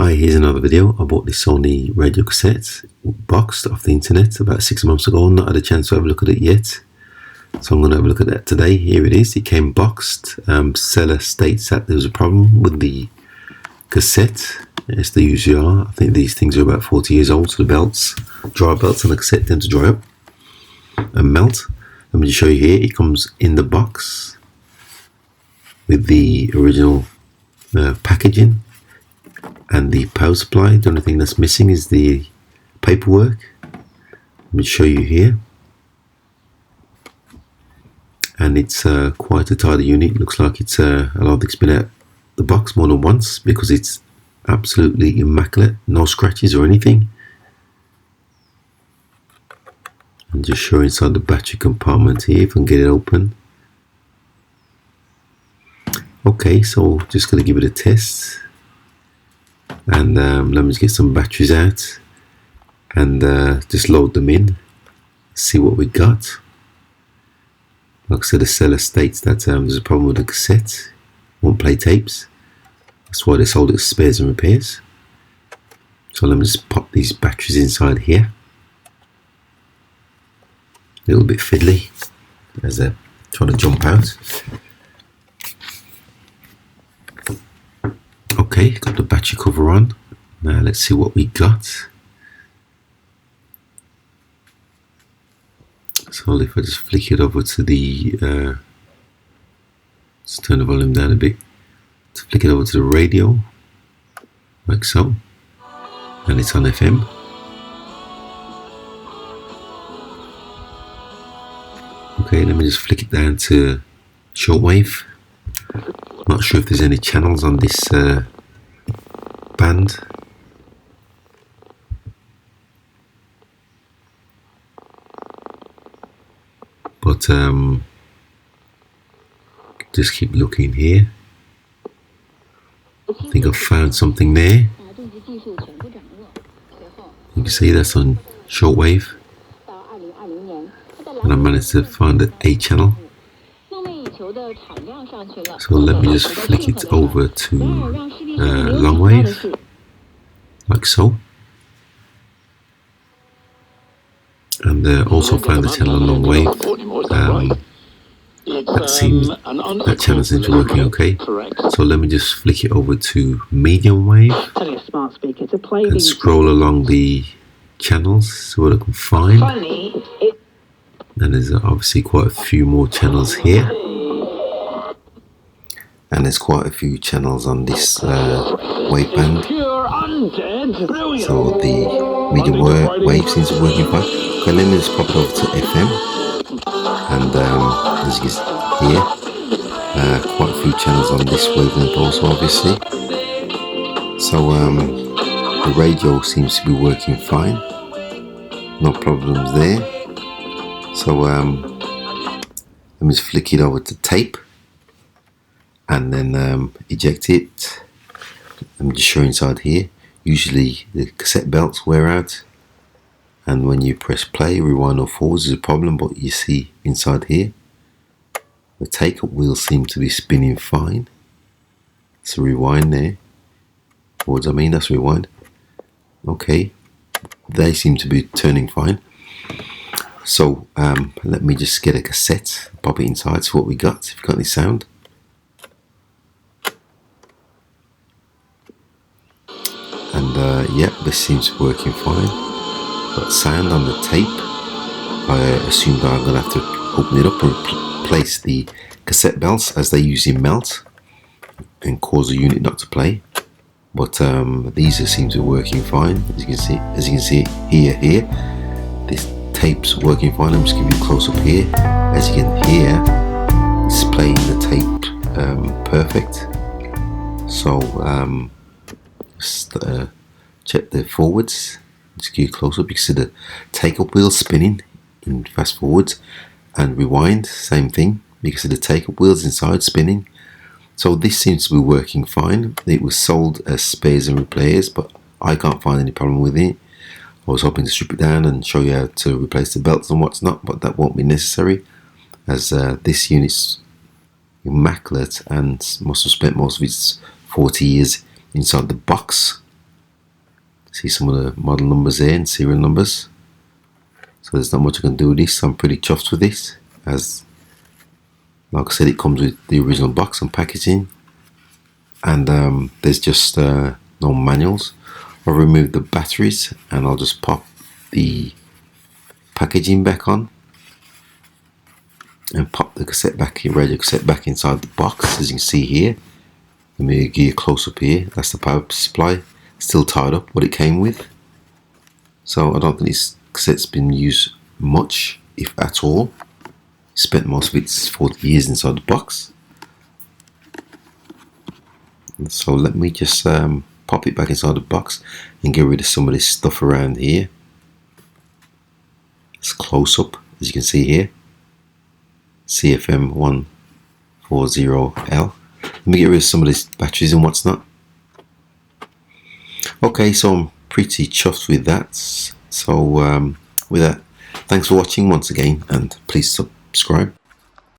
Hi, here's another video. I bought this Sony radio cassette boxed off the internet about 6 months ago. Not had a chance to have a look at it yet, so I'm going to have a look at that today. Here it is. It came boxed. Seller states that there was a problem with the cassette, as they usually are. I think these things are about 40 years old, so the belts, dry belts on the cassette tend to dry up and melt. Let me just show you here. It comes in the box with the original packaging and the power supply. The only thing that's missing is the paperwork. Let me show you here. And it's quite a tidy unit. Looks like it's I don't think it's been out the box more than once because it's absolutely immaculate, no scratches or anything. And just show inside the battery compartment here if I can get it open. Okay, so just gonna give it a test. And let me just get some batteries out and just load them in, see what we got. Like I said, the seller states that there's a problem with the cassette, won't play tapes. That's why they sold it as spares and repairs. So let me just pop these batteries inside here. A little bit fiddly as they're trying to jump out. Okay, got the battery cover on. Now let's see what we got. So if I just flick it over to the, let's turn the volume down a bit. To flick it over to the radio, like so, and it's on FM. Okay, let me just flick it down to shortwave. Not sure if there's any channels on this band. But just keep looking here. I think I've found something there. You can see that's on shortwave. And I managed to find an A channel. So let me just flick it over to long wave, like so. And also found the channel on long wave. That channel seems to be working okay. So let me just flick it over to medium wave and scroll along the channels, see what I can find. And there's obviously quite a few more channels here. And there's quite a few channels on this waveband. So the medium wave seems to be working fine. Okay, let me just pop it over to FM. And as you can see here, quite a few channels on this wavelength also, obviously. So the radio seems to be working fine. No problems there. So let me just flick it over to tape and then eject it. Let me just show inside here. Usually the cassette belts wear out, and when you press play, rewind or forwards is a problem, but you see inside here the take-up wheel seems to be spinning fine. It's a rewind there. Forwards, I mean, that's rewind. Okay, they seem to be turning fine. So let me just get a cassette, pop it inside, see what we got, if you've got any sound. And yep, this seems to be working fine. Got sound on the tape. I assume that I'm going to have to open it up and replace the cassette belts, as they usually melt and cause the unit not to play. But these seem to be working fine, as you can see here. This tape's working fine. I'm just giving you a close up here. As you can hear, it's playing the tape perfect. So just check the forwards. Just give you a close up. You can see the take-up wheel spinning in fast forwards, and rewind, same thing. You can see the take-up wheels inside spinning. So this seems to be working fine. It was sold as spares and repairs, but I can't find any problem with it. I was hoping to strip it down and show you how to replace the belts and what's not, but that won't be necessary, as this unit's immaculate and must have spent most of its 40 years inside the box See some of the model numbers there and serial numbers. So there's not much I can do with this. I'm pretty chuffed with this, as like I said, it comes with the original box and packaging, and there's just no manuals. I'll remove the batteries and I'll just pop the packaging back on and pop the cassette back, radio cassette back inside the box, as you can see here. Let me give you a close up here. That's the power supply, still tied up what it came with. So I don't think this cassette's been used much, if at all. Spent most of its 40 years inside the box. So let me just pop it back inside the box and get rid of some of this stuff around here. It's close up, as you can see here. CFM 140L. Let me get rid of some of these batteries and what's not. Okay, so I'm pretty chuffed with that. So with that, thanks for watching once again, and please subscribe.